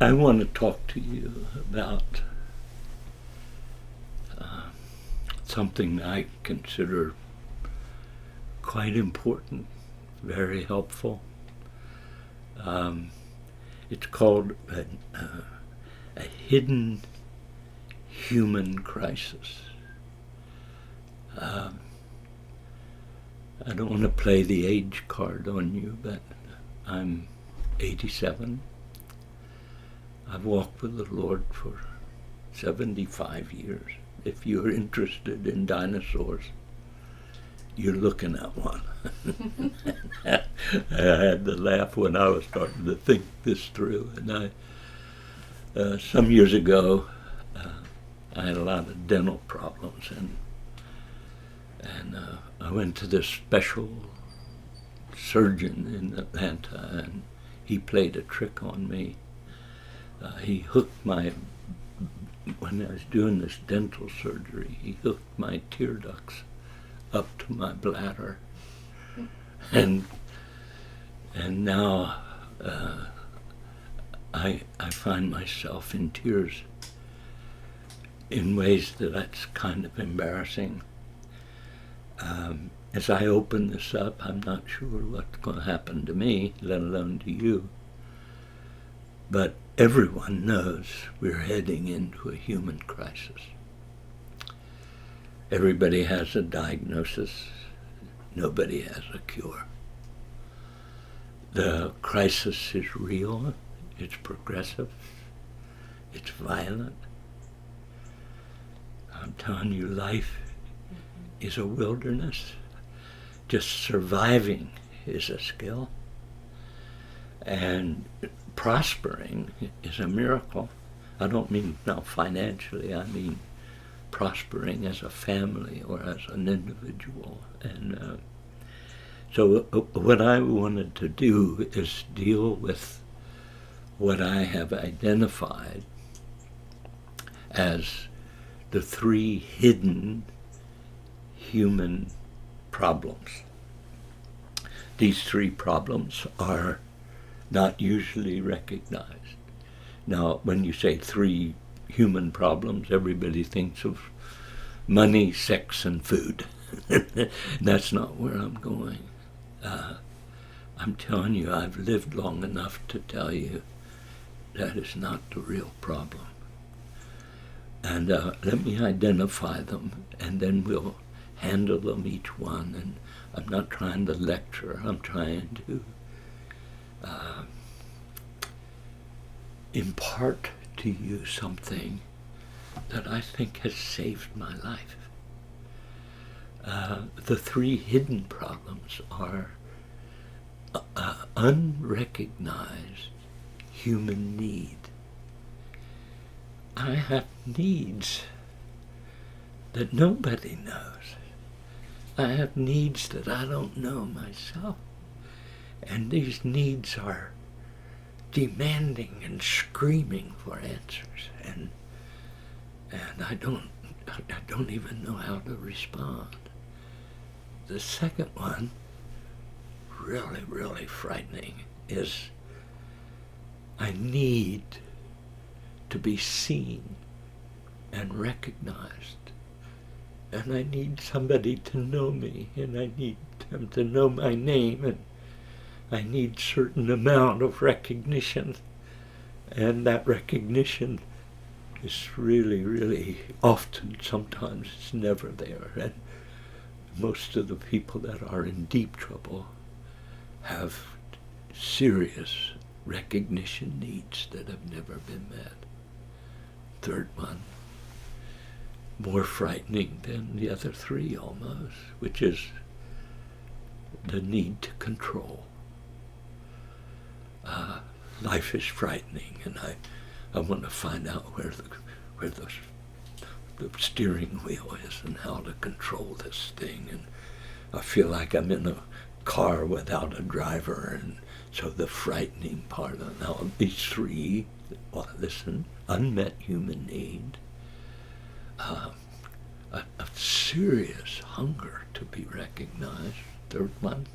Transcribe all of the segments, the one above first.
I want to talk to you about something I consider quite important, very helpful. It's called a hidden human crisis. I don't want to play the age card on you, but I'm 87. I've walked with the Lord for 75 years. If you're interested in dinosaurs, you're looking at one. I had to laugh when I was starting to think this through. And some years ago, I had a lot of dental problems, and I went to this special surgeon in Atlanta, and he played a trick on me. He hooked when I was doing this dental surgery, he hooked my tear ducts up to my bladder. And now I find myself in tears in ways that's kind of embarrassing. As I open this up, I'm not sure what's going to happen to me, let alone to you. But everyone knows we're heading into a human crisis. Everybody has a diagnosis. Nobody has a cure. The crisis is real. It's progressive. It's violent. I'm telling you, life is a wilderness. Just surviving is a skill. And prospering is a miracle. I don't mean now financially, I mean prospering as a family or as an individual. And so what I wanted to do is deal with what I have identified as the three hidden human problems. These three problems are not usually recognized. Now, when you say three human problems, everybody thinks of money, sex, and food. That's not where I'm going. I'm telling you, I've lived long enough to tell you that is not the real problem. And let me identify them, and then we'll handle them each one. And I'm not trying to lecture, I'm trying to impart to you something that I think has saved my life. The three hidden problems are unrecognized human need. I have needs that nobody knows. I have needs that I don't know myself. And these needs are demanding and screaming for answers. And I don't even know how to respond. The second one, really, really frightening, is I need to be seen and recognized. And I need somebody to know me, and I need them to know my name, and I need certain amount of recognition. And that recognition is really, really often, sometimes it's never there. And most of the people that are in deep trouble have serious recognition needs that have never been met. Third one, more frightening than the other three almost, which is the need to control. Life is frightening, and I want to find out where the steering wheel is and how to control this thing. And I feel like I'm in a car without a driver, and so the frightening part of now these three, well, listen, unmet human need, a serious hunger to be recognized. Third one,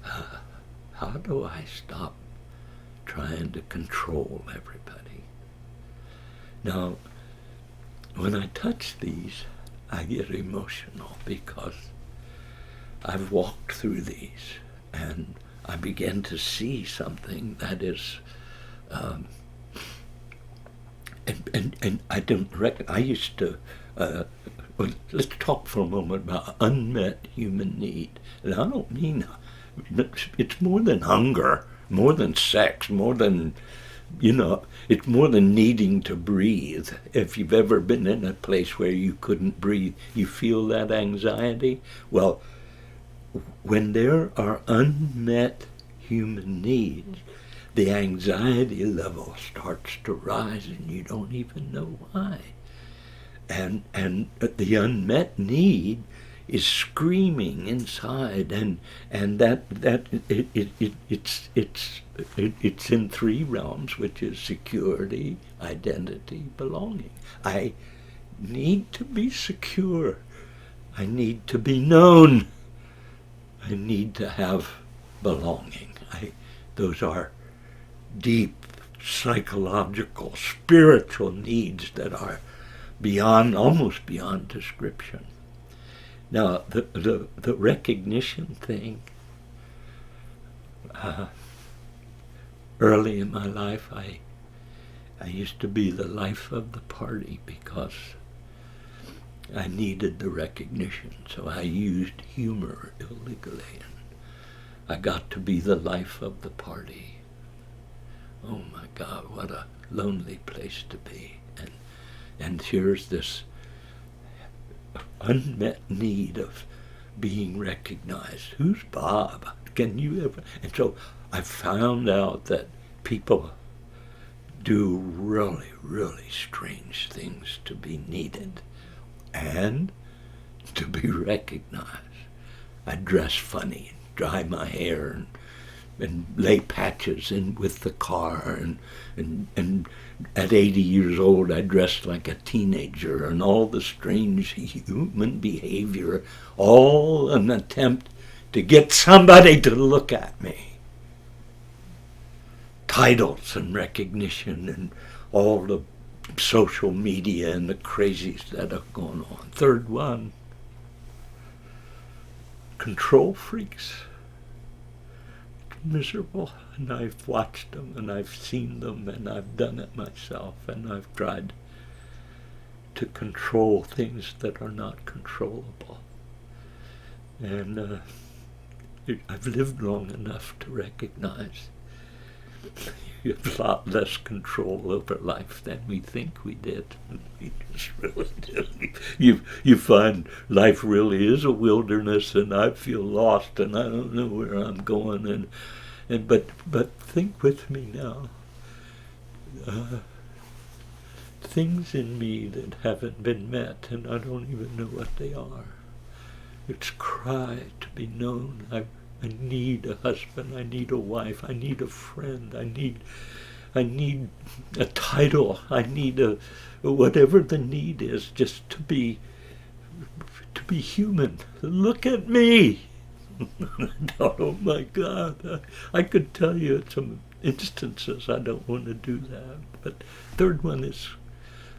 how do I stop trying to control everybody. Now, when I touch these, I get emotional because I've walked through these and I begin to see something that is, and I don't reckon, I used to, let's talk for a moment about unmet human need. And I don't mean, it's more than hunger, more than sex, more than, it's more than needing to breathe. If you've ever been in a place where you couldn't breathe, you feel that anxiety. Well, when there are unmet human needs, the anxiety level starts to rise and you don't even know why. And the unmet need is screaming inside, and that it's in three realms, which is security, identity, belonging. I need to be secure. I need to be known. I need to have belonging. Those are deep psychological, spiritual needs that are almost beyond description. Now, the recognition thing, early in my life, I used to be the life of the party because I needed the recognition, so I used humor illegally, and I got to be the life of the party. Oh my God, what a lonely place to be. And here's this unmet need of being recognized. Who's Bob? Can you ever? And so I found out that people do really, really strange things to be needed and to be recognized. I dress funny, dye my hair, and lay patches in with the car, and at 80 years old I dressed like a teenager, and all the strange human behavior, all an attempt to get somebody to look at me. Titles and recognition and all the social media and the crazies that have gone on. Third one, control freaks. Miserable, and I've watched them and I've seen them and I've done it myself, and I've tried to control things that are not controllable, and I've lived long enough to recognize you have a lot less control over life than we think we did. We just really did. You find life really is a wilderness, and I feel lost, and I don't know where I'm going. But think with me now. Things in me that haven't been met, and I don't even know what they are. It's cry to be known. I need a husband, I need a wife, I need a friend, I need a title, I need whatever the need is, just to be human. Look at me. Oh my God, I could tell you some instances. I don't want to do that. But third one is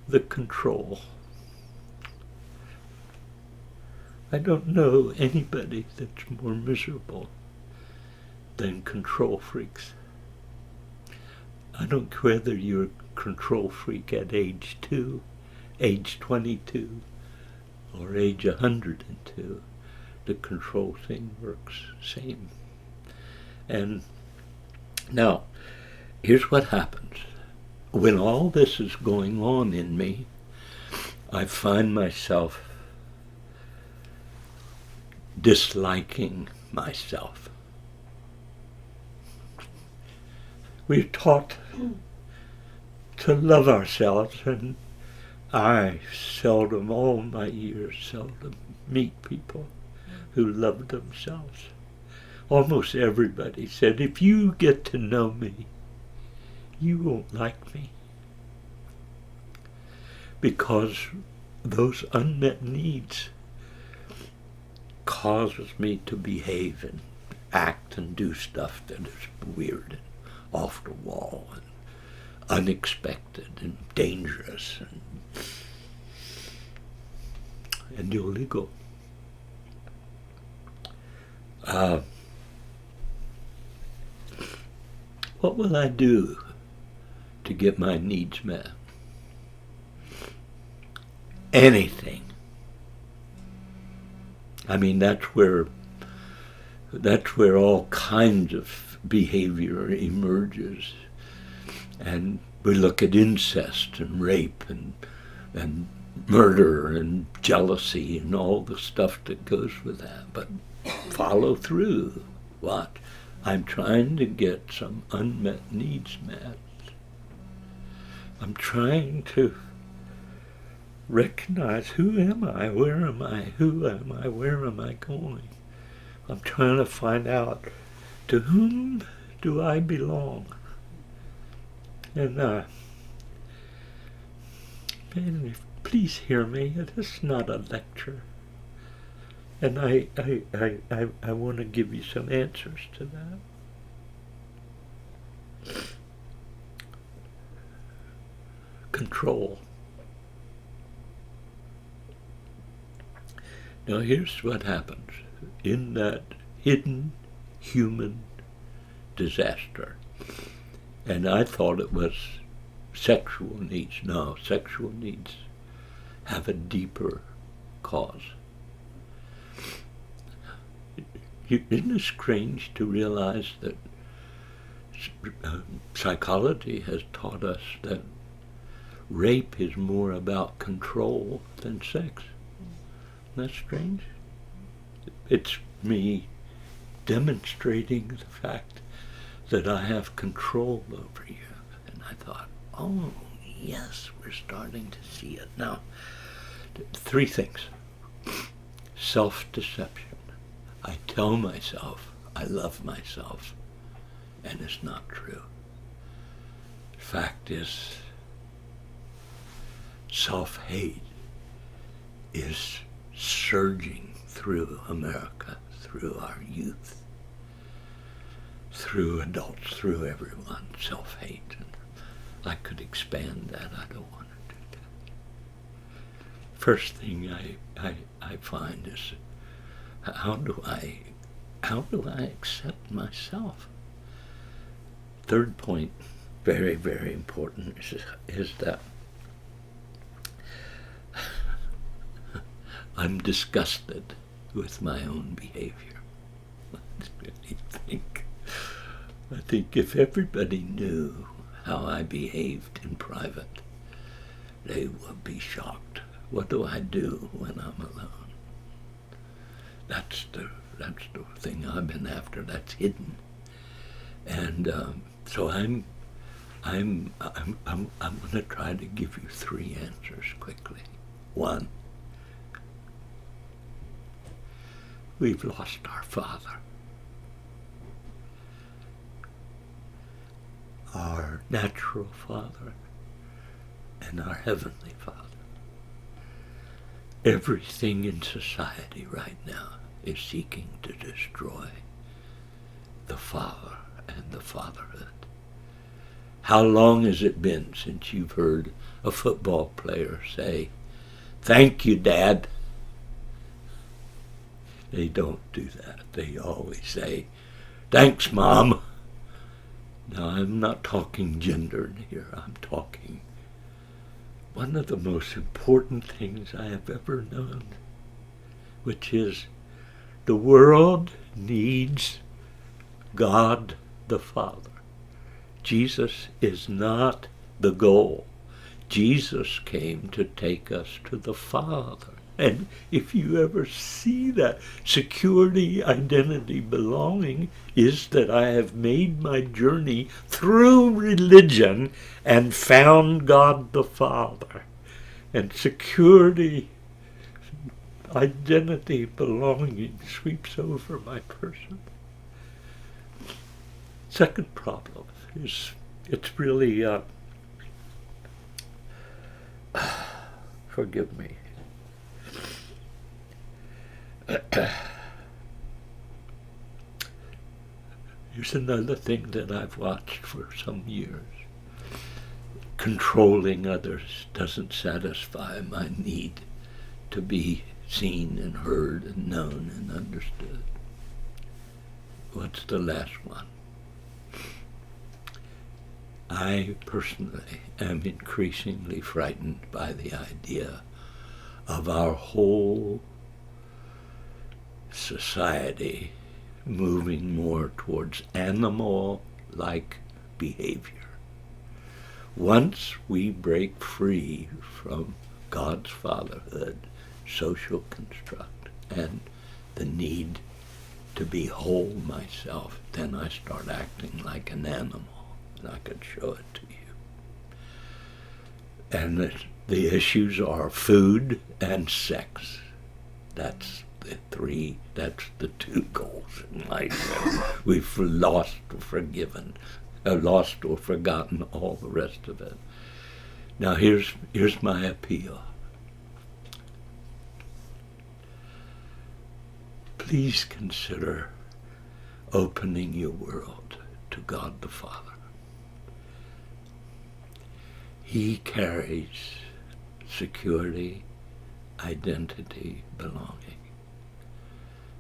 the control. I don't know anybody that's more miserable than control freaks. I don't care whether you're a control freak at age 2, age 22, or age 102. The control thing works same. And now, here's what happens. When all this is going on in me, I find myself disliking myself. We're taught to love ourselves, and I seldom, all my years, seldom meet people who love themselves. Almost everybody said, if you get to know me, you won't like me. Because those unmet needs causes me to behave and act and do stuff that is weird and off the wall and unexpected and dangerous and illegal. What will I do to get my needs met? Anything. I mean, that's where all kinds of behavior emerges. And we look at incest and rape and murder and jealousy and all the stuff that goes with that. But follow through. What? I'm trying to get some unmet needs met. I'm trying to recognize, who am I? Where am I? Who am I? Where am I going? I'm trying to find out, to whom do I belong? And please hear me. It is not a lecture. And I want to give you some answers to that. Control. Now here's what happens in that hidden human disaster. And I thought it was sexual needs. No, sexual needs have a deeper cause. Isn't it strange to realize that psychology has taught us that rape is more about control than sex? Isn't that strange? It's me demonstrating the fact that I have control over you. And I thought, oh, yes, we're starting to see it. Now, 3 things. Self-deception. I tell myself I love myself, and it's not true. Fact is, self-hate is surging through America, through our youth, through adults, through everyone, self-hate. And I could expand that. I don't want to do that. First thing I find is, how do I accept myself? Third point, very, very important, is that I'm disgusted with my own behavior. I think if everybody knew how I behaved in private, they would be shocked. What do I do when I'm alone? That's the thing I've been after. That's hidden, and so I'm going to try to give you 3 answers quickly. 1, we've lost our Father, our natural Father, and our Heavenly Father. Everything in society right now is seeking to destroy the Father and the fatherhood. How long has it been since you've heard a football player say, "Thank you, Dad"? They don't do that. They always say, "Thanks, Mom." Now, I'm not talking gender here. I'm talking one of the most important things I have ever known, which is the world needs God the Father. Jesus is not the goal. Jesus came to take us to the Father. And if you ever see that, security, identity, belonging is that I have made my journey through religion and found God the Father. And security, identity, belonging sweeps over my person. Second problem is, it's really, forgive me. Here's another thing that I've watched for some years. Controlling others doesn't satisfy my need to be seen and heard and known and understood. What's the last one? I personally am increasingly frightened by the idea of our whole society moving more towards animal-like behavior. Once we break free from God's fatherhood, social construct, and the need to be whole myself, then I start acting like an animal, and I could show it to you. And the issues are food and sex. That's the two goals in life. We've lost or forgotten all the rest of it. Now here's my appeal. Please consider opening your world to God the Father. He carries security, identity, belonging.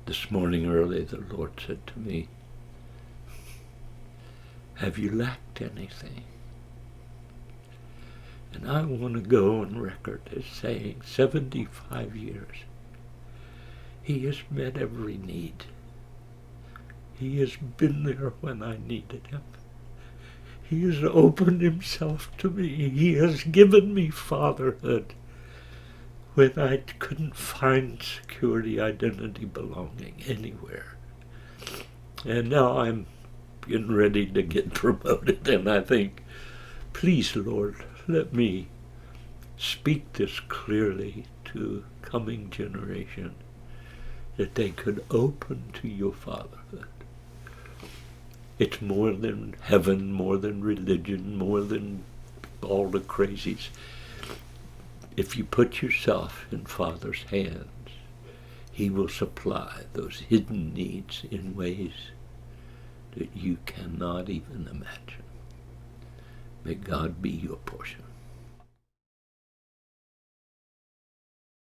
This morning early, the Lord said to me, have you lacked anything? And I want to go on record as saying 75 years, He has met every need. He has been there when I needed Him. He has opened Himself to me. He has given me fatherhood when I couldn't find security, identity, belonging anywhere. And now I'm getting ready to get promoted, and I think, please, Lord, let me speak this clearly to coming generation, that they could open to your fatherhood. It's more than heaven, more than religion, more than all the crazies. If you put yourself in Father's hands, He will supply those hidden needs in ways that you cannot even imagine. May God be your portion.